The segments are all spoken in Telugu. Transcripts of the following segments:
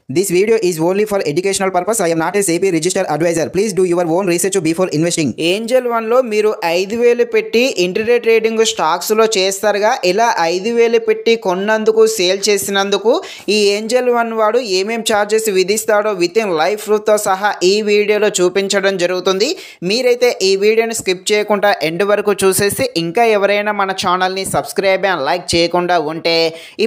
This video is only for educational purpose. I am not a SEBI registered advisor. Please do your own research before investing. Angel one లో మీరు 5,000 పెట్టి ఇంటర్డే ట్రేడింగ్ స్టాక్స్ లో చేస్తారుగా. ఇలా 5,000 పెట్టి కొన్నందుకు సేల్ చేసినందుకు ఈ ఏంజల్ వన్ వాడు ఏమేం ఛార్జెస్ విధిస్తాడో విత్ ఇన్ లైవ్ ప్రూఫ్ తో సహా ఈ వీడియోలో చూపించడం జరుగుతుంది. మీరైతే ఈ వీడియోని స్కిప్ చేయకుండా ఎండ్ వరకు చూసేసి ఇంకా ఎవరైనా మన ఛానల్ ని సబ్స్క్రైబ్ అండ్ లైక్ చేయకుండా ఉంటే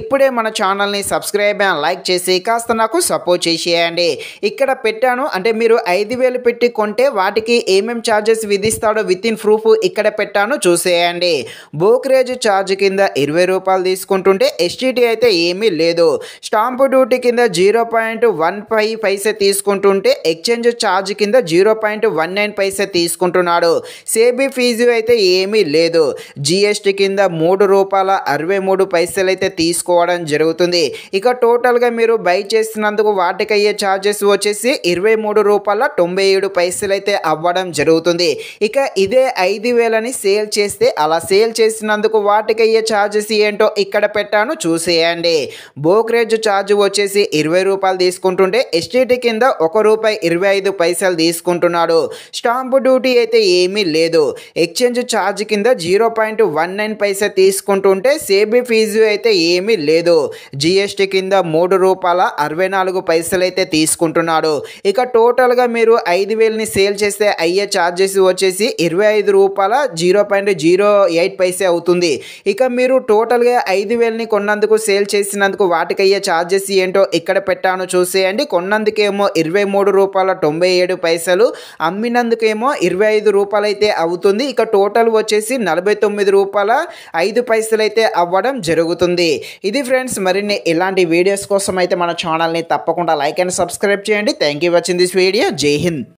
ఇప్పుడే మన ఛానల్ ని సబ్స్క్రైబ్ అండ్ లైక్ చేసి కాస్త నాకు సపోర్ట్ చేసేయండి. ఇక్కడ పెట్టాను అంటే మీరు 5,000 పెట్టి కొంటే వాటికి ఏమేం ఛార్జెస్ విధిస్తాడో విత్ ఇన్ ప్రూఫ్ ఇక్కడ పెట్టాను, చూసేయండి. బ్రోకరేజ్ ఛార్జ్ కింద 20 రూపాయలు తీసుకుంటుంటే ఎస్టీటీ అయితే ఏమీ లేదు. స్టాంపు డ్యూటీ కింద 0.15 పైసే తీసుకుంటుంటే ఎక్స్చేంజ్ ఛార్జ్ కింద 0.19 పైసే తీసుకుంటున్నాడు. సేబీ ఫీజు అయితే ఏమీ లేదు. జిఎస్టీ కింద 3 రూపాయల 63 పైసలు అయితే తీసుకోవడం జరుగుతుంది. ఇక టోటల్గా మీరు బై చేసినందుకు వాటికి అయ్యే ఛార్జెస్ వచ్చేసి 23 రూపాయల 97 పైసలు అయితే అవ్వడం జరుగుతుంది. ఇక ఇదే 5,000ని సేల్ చేస్తే అలా సేల్ చేసినందుకు వాటికి అయ్యే ఛార్జెస్ ఏంటో ఇక్కడ పెట్టాను, చూసేయండి. బ్రోకరేజ్ ఛార్జ్ వచ్చేసి 20 రూపాయలు తీసుకుంటుంటే ఎస్టీటీ కింద 1 రూపాయి 25 పైసలు తీసుకుంటున్నాడు. స్టాంపు డ్యూటీ అయితే ఏమీ లేదు. ఎక్స్చేంజ్ ఛార్జ్ కింద 0.19 పైసా తీసుకుంటుంటే సేబీ ఫీజు అయితే ఏమీ లేదు. జిఎస్టీ కింద 3 రూపాయల 64 పైసలు అయితే తీసుకుంటున్నాడు. ఇక టోటల్గా మీరు 5,000ని సేల్ చేస్తే అయ్యే ఛార్జెస్ వచ్చేసి 25 రూపాయల 0.08 పైసే అవుతుంది. ఇక మీరు టోటల్గా 5,000ని కొన్నందుకు సేల్ చేసినందుకు వాటికి అయ్యే ఛార్జెస్ ఏంటో ఇక్కడ పెట్టాను, చూసేయండి. కొన్నందుకేమో 23 రూపాయల 97 పైసలు, అమ్మినందుకేమో 25 రూపాయలు అయితే అవుతుంది. ఇక టోటల్ వచ్చేసి 49 రూపాయల 5 పైసలు అయితే అవ్వడం జరుగుతుంది. ఇది ఫ్రెండ్స్, మరిన్ని ఇలాంటి వీడియోస్ కోసం అయితే మన ఛానల్ని తప్పకుండా లైక్ అండ్ సబ్స్క్రైబ్ చేయండి. Thank you watching this video. జై హింద్.